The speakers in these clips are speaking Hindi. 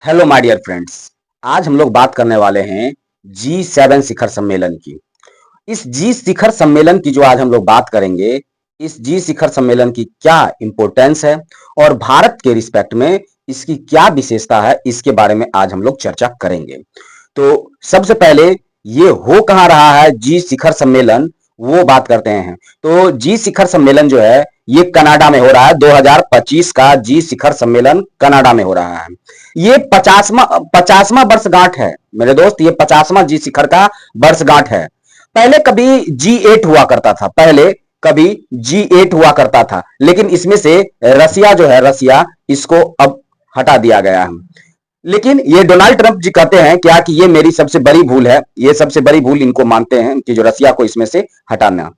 Hello my dear friends. आज हम लोग बात करने वाले हैं G7 शिखर सम्मेलन की। इस जी शिखर सम्मेलन की जो आज हम लोग बात करेंगे, इस जी शिखर सम्मेलन की क्या इंपॉर्टेंस है और भारत के रिस्पेक्ट में इसकी क्या विशेषता है, इसके बारे में आज हम लोग चर्चा करेंगे। तो सबसे पहले ये हो कहाँ रहा है जी शिखर सम्मेलन, वो बात करते हैं। तो जी शिखर सम्मेलन जो है ये कनाडा में हो रहा है। 2025 का जी शिखर सम्मेलन कनाडा में हो रहा है। ये 50वां वर्षगांठ है मेरे दोस्त। ये 50वां जी शिखर का वर्षगांठ है। पहले कभी G8 हुआ करता था, पहले कभी G8 हुआ करता था, लेकिन इसमें से रसिया जो है, रसिया इसको अब हटा दिया गया है। लेकिन ये डोनाल्ड ट्रंप जी कहते हैं क्या कि ये मेरी सबसे बड़ी भूल है, ये सबसे बड़ी भूल इनको मानते हैं कि जो रसिया को इसमें से हटाना।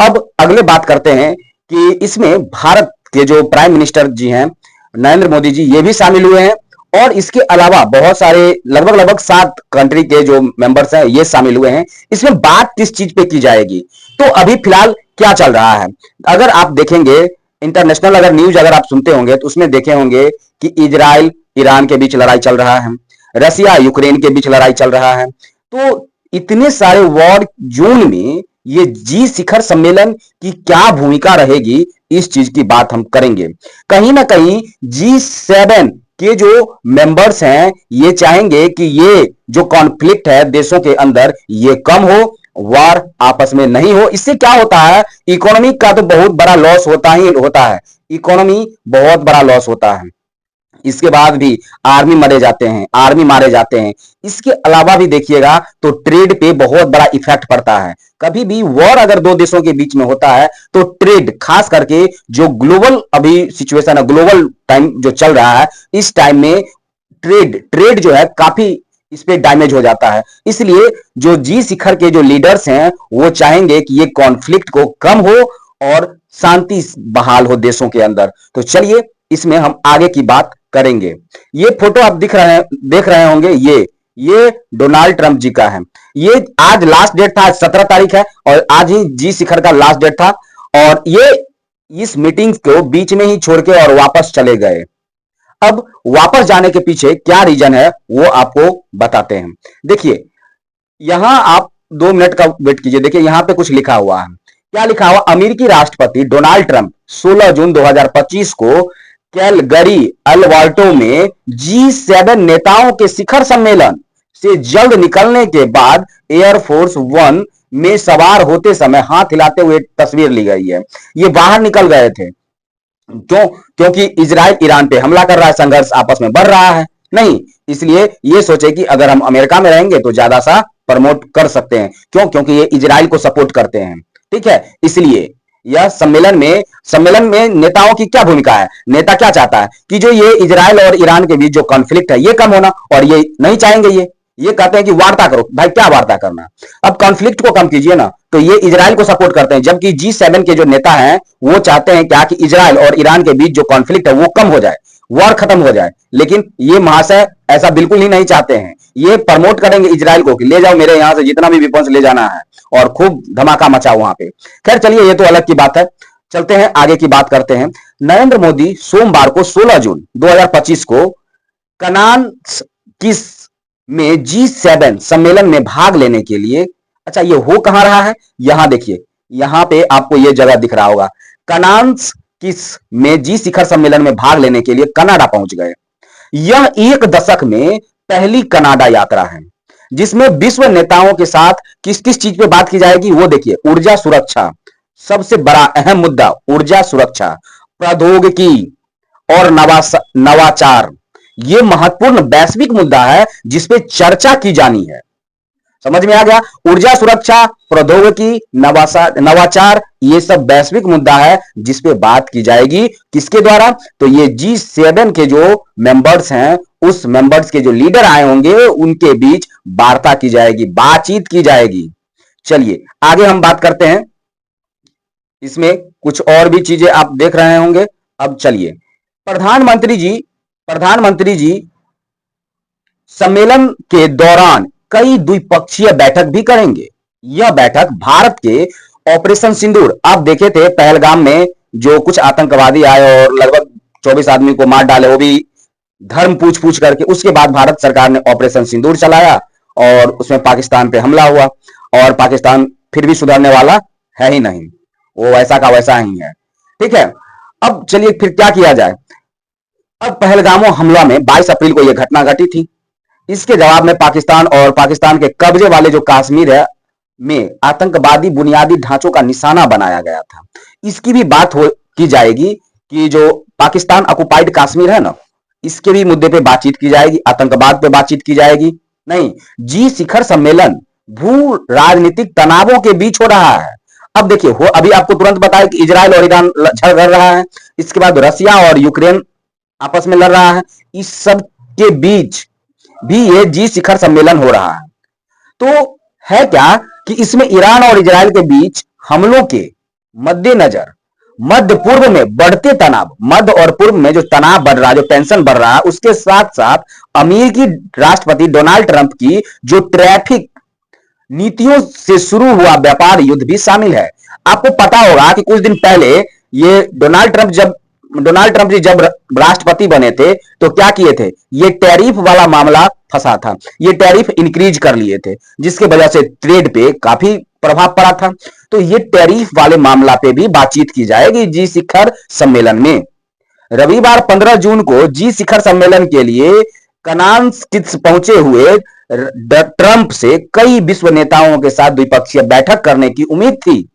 अब अगले बात करते हैं कि इसमें भारत के जो प्राइम मिनिस्टर जी हैं नरेंद्र मोदी जी, ये भी शामिल हुए हैं और इसके अलावा बहुत सारे लगभग लगभग 7 कंट्री के जो मेंबर्स हैं ये शामिल हुए हैं। इसमें बात किस चीज पे की जाएगी, तो अभी फिलहाल क्या चल रहा है, अगर आप देखेंगे इंटरनेशनल अगर न्यूज अगर आप सुनते होंगे तो उसमें देखे होंगे कि इजराइल ईरान के बीच लड़ाई चल रहा है, रसिया यूक्रेन के बीच लड़ाई चल रहा है। तो इतने सारे वॉर जोन में ये जी शिखर सम्मेलन की क्या भूमिका रहेगी, इस चीज की बात हम करेंगे। कहीं ना कहीं G7 के जो मेंबर्स हैं ये चाहेंगे कि ये जो कॉन्फ्लिक्ट है देशों के अंदर ये कम हो, वार आपस में नहीं हो। इससे क्या होता है, इकोनॉमी का तो बहुत बड़ा लॉस होता ही होता है, इकोनॉमी बहुत बड़ा लॉस होता है। इसके बाद भी आर्मी मरे जाते हैं, आर्मी मारे जाते हैं। इसके अलावा भी देखिएगा तो ट्रेड पे बहुत बड़ा इफेक्ट पड़ता है। कभी भी वॉर अगर दो देशों के बीच में होता है तो ट्रेड, खास करके जो ग्लोबल अभी सिचुएशन है, ग्लोबल टाइम जो चल रहा है, इस टाइम में ट्रेड ट्रेड जो है काफी इस पे डैमेज हो जाता है। इसलिए जो जी शिखर के जो लीडर्स हैं वो चाहेंगे कि ये कॉन्फ्लिक्ट को कम हो और शांति बहाल हो देशों के अंदर। तो चलिए इसमें हम आगे की बात करेंगे। ये फोटो आप देख रहे होंगे, ये डोनाल्ड ट्रंप जी का है। ये आज लास्ट डेट था, आज 17 तारीख है और आज ही जी शिखर का लास्ट डेट था और ये इस मीटिंग को बीच में ही छोड़ के और वापस चले गए। अब वापस जाने के पीछे क्या रीजन है वो आपको बताते हैं। देखिए यहां आप 2 मिनट का वेट कीजिए। देखिए यहां पे कुछ लिखा हुआ है। क्या लिखा हुआ, अमेरिकी राष्ट्रपति डोनाल्ड ट्रंप 16 जून 2025 को कैलगरी अल्बर्टा में G7 नेताओं के शिखर सम्मेलन से जल्द निकलने के बाद एयरफोर्स 1 में सवार होते समय हाथ हिलाते हुए तस्वीर ली गई है। ये बाहर निकल गए थे। क्यों? क्योंकि इजराइल ईरान पे हमला कर रहा है, संघर्ष आपस में बढ़ रहा है। नहीं, इसलिए ये सोचे कि अगर हम अमेरिका में रहेंगे तो ज्यादा सा प्रमोट कर सकते हैं। क्यों? क्योंकि ये इजराइल को सपोर्ट करते हैं। ठीक है, इसलिए यह सम्मेलन में नेताओं की क्या भूमिका है, नेता क्या चाहता है कि जो ये इजराइल और ईरान के बीच जो कॉन्फ्लिक्ट है ये कम होना, और ये नहीं चाहेंगे। ये कहते हैं कि वार्ता करो। भाई क्या वार्ता करना, अब कॉन्फ्लिक्ट को कम कीजिए ना। तो ये इजराइल को सपोर्ट करते हैं, जबकि G7 के जो नेता हैं वो चाहते हैं क्या कि इजराइल और ईरान के बीच जो कॉन्फ्लिक्ट है वो कम हो जाए, वॉर खत्म हो जाए। लेकिन ये महाशय ऐसा बिल्कुल ही नहीं चाहते हैं। ये प्रमोट करेंगे इजराइल को कि ले जाओ मेरे यहां से जितना भी विपन्स ले जाना है और खूब धमाका मचाओ वहां पे। खैर चलिए, ये तो अलग की बात है। चलते हैं आगे की बात करते हैं। नरेंद्र मोदी सोमवार को 16 जून 2025 को कनान किस में G7 सम्मेलन में भाग लेने के लिए, अच्छा ये हो कहां रहा है, यहां देखिए, यहां पे आपको ये जगह दिख रहा होगा। कनान्स किस में जी शिखर सम्मेलन में भाग लेने के लिए कनाडा पहुंच गए। यह एक दशक में पहली कनाडा यात्रा है जिसमें विश्व नेताओं के साथ किस किस चीज पे बात की जाएगी वो देखिए। ऊर्जा सुरक्षा, सबसे बड़ा अहम मुद्दा ऊर्जा सुरक्षा, प्रौद्योगिकी और नवाचार, ये महत्वपूर्ण वैश्विक मुद्दा है जिसपे चर्चा की जानी है। समझ में आ गया, ऊर्जा सुरक्षा, प्रौद्योगिकी, नवाचार, ये सब वैश्विक मुद्दा है जिसपे बात की जाएगी। किसके द्वारा, तो ये G7 के जो मेंबर्स हैं उस मेंबर्स के जो लीडर आए होंगे उनके बीच वार्ता की जाएगी, बातचीत की जाएगी। चलिए आगे हम बात करते हैं। इसमें कुछ और भी चीजें आप देख रहे होंगे। अब चलिए, प्रधानमंत्री जी सम्मेलन के दौरान कई द्विपक्षीय बैठक भी करेंगे। यह बैठक भारत के ऑपरेशन सिंदूर, आप देखे थे पहलगाम में जो कुछ आतंकवादी आए और लगभग 24 आदमी को मार डाले, वो भी धर्म पूछ पूछ करके। उसके बाद भारत सरकार ने ऑपरेशन सिंदूर चलाया और उसमें पाकिस्तान पे हमला हुआ, और पाकिस्तान फिर भी सुधरने वाला है ही नहीं, वो वैसा का वैसा ही है। ठीक है, अब चलिए फिर क्या किया जाए। अब पहलगामों हमला में 22 अप्रैल को यह घटना घटी थी। इसके जवाब में पाकिस्तान और पाकिस्तान के कब्जे वाले जो कश्मीर है में आतंकवादी बुनियादी ढांचों का निशाना बनाया गया था। इसकी भी बात की जाएगी कि जो पाकिस्तान ऑक्युपाइड कश्मीर है ना, इसके भी मुद्दे पे बातचीत की जाएगी, आतंकवाद पे बातचीत की जाएगी। नहीं, जी शिखर सम्मेलन भू राजनीतिक तनावों के बीच हो रहा है। अब देखिए, हो अभी आपको तुरंत बताया कि इजराइल और ईरान झगड़ रहा है, इसके बाद रसिया और यूक्रेन आपस में लड़ रहा है। इस सब के बीच भी ये जी शिखर सम्मेलन हो रहा है। तो है क्या कि इसमें ईरान और इजराइल के बीच हमलों के मद्देनजर मध्य पूर्व में बढ़ते तनाव, मध्य और पूर्व में जो तनाव बढ़ रहा है, जो टेंशन बढ़ रहा है, उसके साथ साथ अमेरिकी राष्ट्रपति डोनाल्ड ट्रंप की जो ट्रैफिक नीतियों से शुरू हुआ व्यापार युद्ध भी शामिल है। आपको पता होगा कि कुछ दिन पहले ये डोनाल्ड ट्रंप जी जब राष्ट्रपति बने थे तो क्या किए थे, ये टैरिफ वाला मामला फंसा था, ये टैरिफ इंक्रीज कर लिए थे, जिसके वजह से ट्रेड पे काफी प्रभाव पड़ा था। तो ये टैरिफ वाले मामला पे भी बातचीत की जाएगी जी शिखर सम्मेलन में। रविवार 15 जून को जी शिखर सम्मेलन के लिए कनान किट्स पहुंचे हुए ट्रंप से कई विश्व नेताओं के साथ द्विपक्षीय बैठक करने की उम्मीद थी।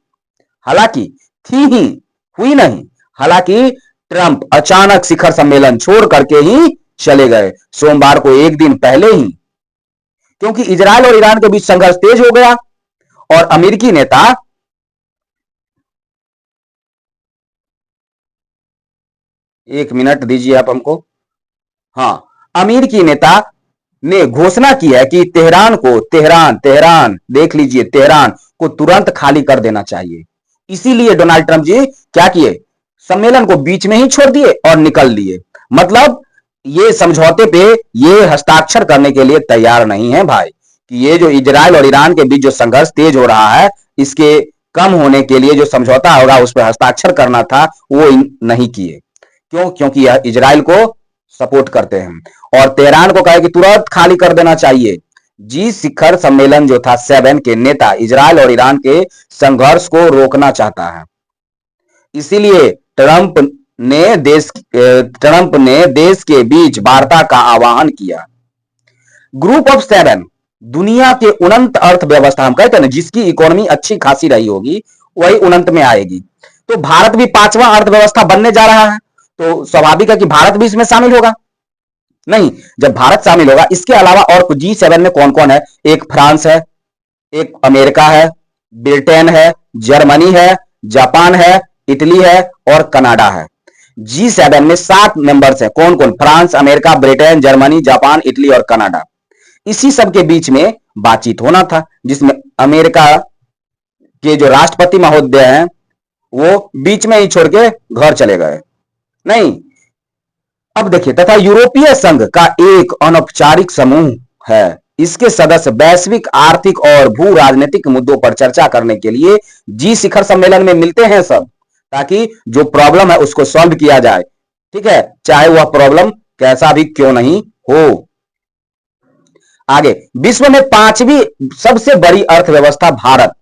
हालांकि थी ही, हुई नहीं। हालांकि ट्रंप अचानक शिखर सम्मेलन छोड़ करके ही चले गए, सोमवार को एक दिन पहले ही, क्योंकि इजराइल और ईरान के बीच संघर्ष तेज हो गया और अमेरिकी नेता एक मिनट दीजिए आप हमको। हाँ, अमेरिकी नेता ने घोषणा की है कि तेहरान देख लीजिए, तेहरान को तुरंत खाली कर देना चाहिए। इसीलिए डोनाल्ड ट्रंप जी क्या किए, सम्मेलन को बीच में ही छोड़ दिए और निकल लिए। मतलब ये समझौते पे ये हस्ताक्षर करने के लिए तैयार नहीं है भाई, कि ये जो इजराइल और ईरान के बीच जो संघर्ष तेज हो रहा है, इसके कम होने के लिए जो समझौता होगा उस पर हस्ताक्षर करना था, वो नहीं किए। क्यों? क्योंकि यह इजराइल को सपोर्ट करते हैं और तेहरान को कहे कि तुरंत खाली कर देना चाहिए। जी शिखर सम्मेलन जो था 7 के नेता इजराइल और ईरान के संघर्ष को रोकना चाहता है। इसीलिए ट्रंप ने देश के बीच वार्ता का आह्वान किया। ग्रुप ऑफ 7 दुनिया के उन्नत अर्थव्यवस्था, हम कहते हैं ना, जिसकी इकोनॉमी अच्छी खासी रही होगी वही उन्नत में आएगी। तो भारत भी 5वां अर्थव्यवस्था बनने जा रहा है, तो स्वाभाविक है कि भारत भी इसमें शामिल होगा। नहीं, जब भारत शामिल होगा, इसके अलावा और G7 में कौन कौन है, एक फ्रांस है, एक अमेरिका है, ब्रिटेन है, जर्मनी है, जापान है, इटली है और कनाडा है। G7 में 7 मेंबर्स हैं। कौन कौन? France, America, Britain, Germany, Japan, Italy और कनाडा। इसी सब के बीच में बातचीत होना था, जिसमें अमेरिका के जो राष्ट्रपति महोदय हैं वो बीच में ही छोड़ के घर चले गए। नहीं, अब देखिए, तथा यूरोपीय संघ का एक अनौपचारिक समूह है। इसके सदस्य वैश्विक आर्थिक और भू राजनीतिक मुद्दों पर चर्चा करने के लिए जी शिखर सम्मेलन में मिलते हैं सब, ताकि जो प्रॉब्लम है उसको सॉल्व किया जाए। ठीक है, चाहे वह प्रॉब्लम कैसा भी क्यों नहीं हो। आगे, विश्व में 5वीं सबसे बड़ी अर्थव्यवस्था भारत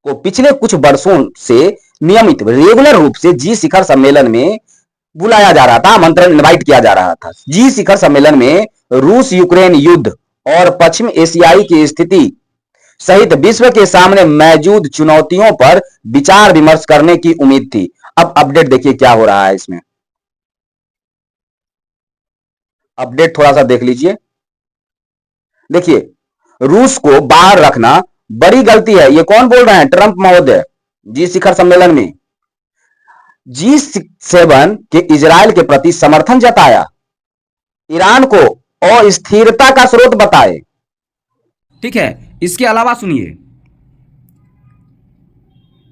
को पिछले कुछ वर्षों से नियमित रेगुलर रूप से जी शिखर सम्मेलन में बुलाया जा रहा था, आमंत्रण इनवाइट किया जा रहा था। जी शिखर सम्मेलन में रूस यूक्रेन युद्ध और पश्चिम एशियाई की स्थिति सहित विश्व के सामने मौजूद चुनौतियों पर विचार विमर्श करने की उम्मीद थी। अब अपडेट देखिए क्या हो रहा है इसमें, अपडेट थोड़ा सा देख लीजिए। देखिए, रूस को बाहर रखना बड़ी गलती है, ये कौन बोल रहे हैं? ट्रंप महोदय जी शिखर सम्मेलन में। G7 के इजराइल के प्रति समर्थन जताया, ईरान को अस्थिरता का स्रोत बताए। ठीक है, इसके अलावा सुनिए,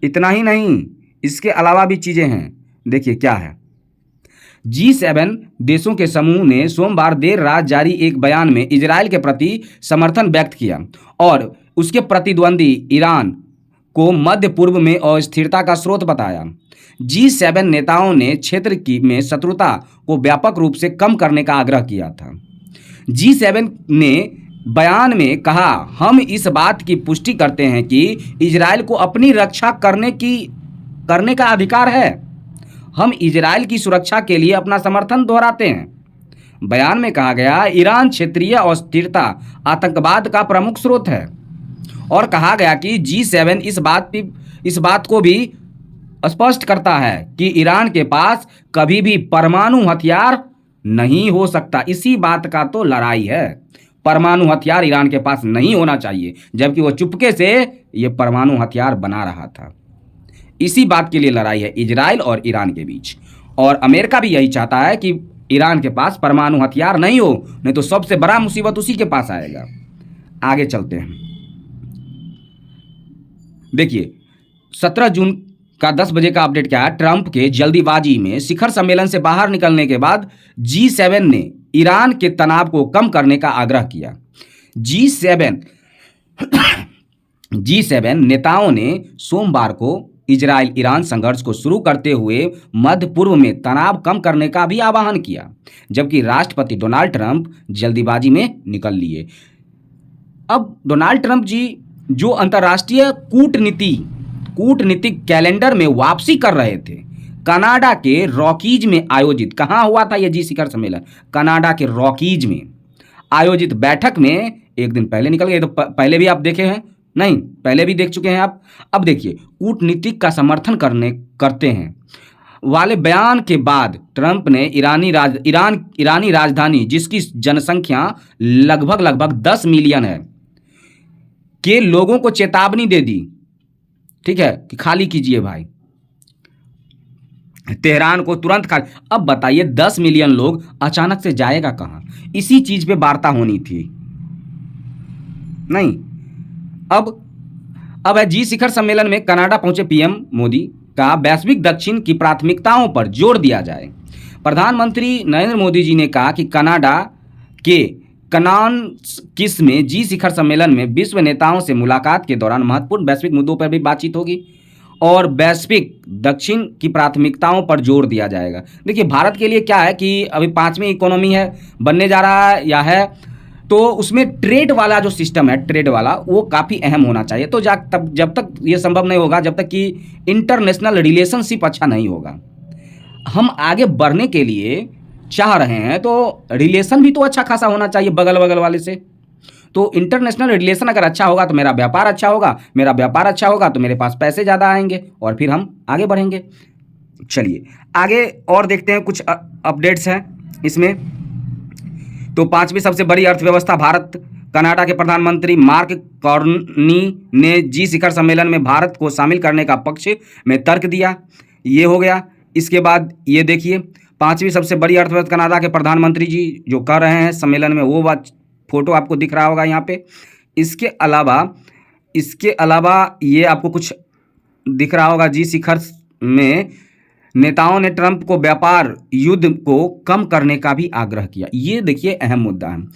इतना ही नहीं, इसके अलावा भी चीजें हैं। देखिए क्या है। G7 देशों के समूह ने सोमवार देर रात जारी एक बयान में इजराइल के प्रति समर्थन व्यक्त किया और उसके प्रतिद्वंदी ईरान को मध्य पूर्व में अस्थिरता का स्रोत बताया। G7 नेताओं ने क्षेत्र में शत्रुता को व्यापक रूप से कम करने का आग्रह किया था। G7 ने बयान में कहा, हम इस बात की पुष्टि करते हैं कि इजराइल को अपनी रक्षा करने का अधिकार है। हम इजराइल की सुरक्षा के लिए अपना समर्थन दोहराते हैं। बयान में कहा गया, ईरान क्षेत्रीय अस्थिरता, आतंकवाद का प्रमुख स्रोत है और कहा गया कि G7 इस बात को भी स्पष्ट करता है कि ईरान के पास कभी भी परमाणु हथियार नहीं हो सकता। इसी बात का तो लड़ाई है, परमाणु हथियार ईरान के पास नहीं होना चाहिए, जबकि वो चुपके से ये परमाणु हथियार बना रहा था। इसी बात के लिए लड़ाई है इजराइल और ईरान के बीच, और अमेरिका भी यही चाहता है कि ईरान के पास परमाणु हथियार नहीं हो, नहीं तो सबसे बड़ा मुसीबत उसी के पास आएगा। आगे चलते हैं। देखिए 17 जून का 10 बजे का अपडेट क्या है। ट्रंप के जल्दीबाजी में शिखर सम्मेलन से बाहर निकलने के बाद G7 ने ईरान के तनाव को कम करने का आग्रह किया। G7 नेताओं ने सोमवार को इजराइल ईरान संघर्ष को शुरू करते हुए मध्य पूर्व में तनाव कम करने का भी आह्वान किया, जबकि राष्ट्रपति डोनाल्ड ट्रंप जल्दीबाजी में निकल लिए। अब डोनाल्ड ट्रंप जी जो अंतर्राष्ट्रीय कूटनीतिक कैलेंडर में वापसी कर रहे थे, कनाडा के रॉकीज में आयोजित, कहाँ हुआ था यह जी शिखर सम्मेलन? कनाडा के रॉकीज में आयोजित बैठक में एक दिन पहले निकल गए। तो पहले भी आप देखे हैं? नहीं, पहले भी देख चुके हैं आप। अब देखिए, कूटनीतिक का समर्थन करते हैं वाले बयान के बाद ट्रंप ने ईरानी राजधानी, जिसकी जनसंख्या लगभग 10 मिलियन है, के लोगों को चेतावनी दे दी, ठीक है, कि खाली कीजिए भाई, तेहरान को तुरंत खाली। अब बताइए 10 मिलियन लोग अचानक से जाएगा कहां? इसी चीज पे वार्ता होनी थी, नहीं। अब है जी शिखर सम्मेलन में कनाडा पहुंचे पीएम मोदी का वैश्विक दक्षिण की प्राथमिकताओं पर जोर दिया जाए। प्रधानमंत्री नरेंद्र मोदी जी ने कहा कि कनाडा के कनानकिस में जी शिखर सम्मेलन में विश्व नेताओं से मुलाकात के दौरान महत्वपूर्ण वैश्विक मुद्दों पर भी बातचीत होगी और वैश्विक दक्षिण की प्राथमिकताओं पर जोर दिया जाएगा। देखिए, भारत के लिए क्या है कि अभी 5वीं इकोनॉमी है, बनने जा रहा है या है, तो उसमें ट्रेड वाला जो सिस्टम है, ट्रेड वाला, वो काफ़ी अहम होना चाहिए। तो जब तक ये संभव नहीं होगा, जब तक कि इंटरनेशनल रिलेशनशिप अच्छा नहीं होगा। हम आगे बढ़ने के लिए चाह रहे हैं तो रिलेशन भी तो अच्छा खासा होना चाहिए बगल वाले से। तो इंटरनेशनल रिलेशन अगर अच्छा होगा तो मेरा व्यापार अच्छा होगा, मेरा व्यापार अच्छा होगा तो मेरे पास पैसे ज़्यादा आएंगे और फिर हम आगे बढ़ेंगे। चलिए आगे और देखते हैं, कुछ अपडेट्स हैं इसमें। तो 5वीं सबसे बड़ी अर्थव्यवस्था भारत। कनाडा के प्रधानमंत्री मार्क कार्नी ने जी शिखर सम्मेलन में भारत को शामिल करने का पक्ष में तर्क दिया। ये हो गया। इसके बाद ये देखिए, 5वीं सबसे बड़ी अर्थव्यवस्था कनाडा के प्रधानमंत्री जी जो कर रहे हैं सम्मेलन में, वो बात फोटो आपको दिख रहा होगा यहाँ पे। इसके अलावा ये आपको कुछ दिख रहा होगा, जी शिखर में नेताओं ने ट्रंप को व्यापार युद्ध को कम करने का भी आग्रह किया। ये देखिए अहम मुद्दा है।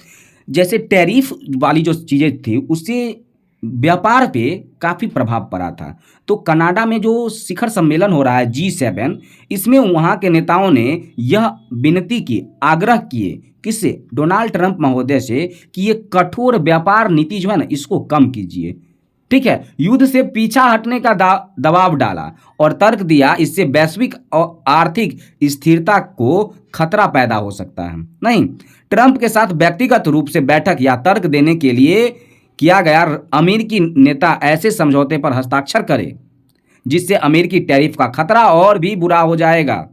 जैसे टैरिफ वाली जो चीज़ें थी उससे व्यापार पे काफ़ी प्रभाव पड़ा था। तो कनाडा में जो शिखर सम्मेलन हो रहा है G7, इसमें वहाँ के नेताओं ने यह विनती की, आग्रह किए, किससे? डोनाल्ड ट्रंप महोदय से, कि ये कठोर व्यापार नीति जो है ना, इसको कम कीजिए, ठीक है। युद्ध से पीछा हटने का दबाव डाला और तर्क दिया, इससे वैश्विक और आर्थिक स्थिरता को खतरा पैदा हो सकता है। नहीं, ट्रंप के साथ व्यक्तिगत रूप से बैठक या तर्क देने के लिए किया गया अमेरिकी नेता ऐसे समझौते पर हस्ताक्षर करे जिससे अमेरिकी टैरिफ का खतरा और भी बुरा हो जाएगा।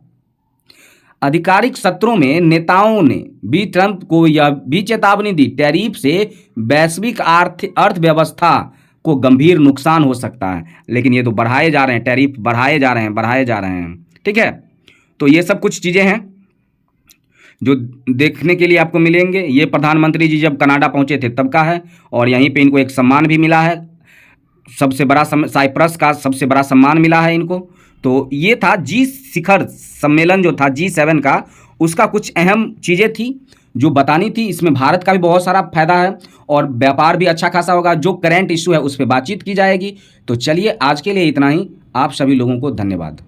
आधिकारिक सत्रों में नेताओं ने भी ट्रंप को यह भी चेतावनी दी, टैरिफ से वैश्विक अर्थव्यवस्था को गंभीर नुकसान हो सकता है। लेकिन ये तो बढ़ाए जा रहे हैं, टैरिफ बढ़ाए जा रहे हैं, ठीक है। तो ये सब कुछ चीज़ें हैं जो देखने के लिए आपको मिलेंगे। ये प्रधानमंत्री जी जब कनाडा पहुंचे थे तब का है, और यहीं पे इनको एक सम्मान भी मिला है, सबसे बड़ा साइप्रस का सबसे बड़ा सम्मान मिला है इनको। तो ये था जी शिखर सम्मेलन जो था G7 का, उसका कुछ अहम चीज़ें थी। जो बतानी थी, इसमें भारत का भी बहुत सारा फायदा है और व्यापार भी अच्छा खासा होगा। जो करंट इशू है उस पर बातचीत की जाएगी। तो चलिए आज के लिए इतना ही। आप सभी लोगों को धन्यवाद।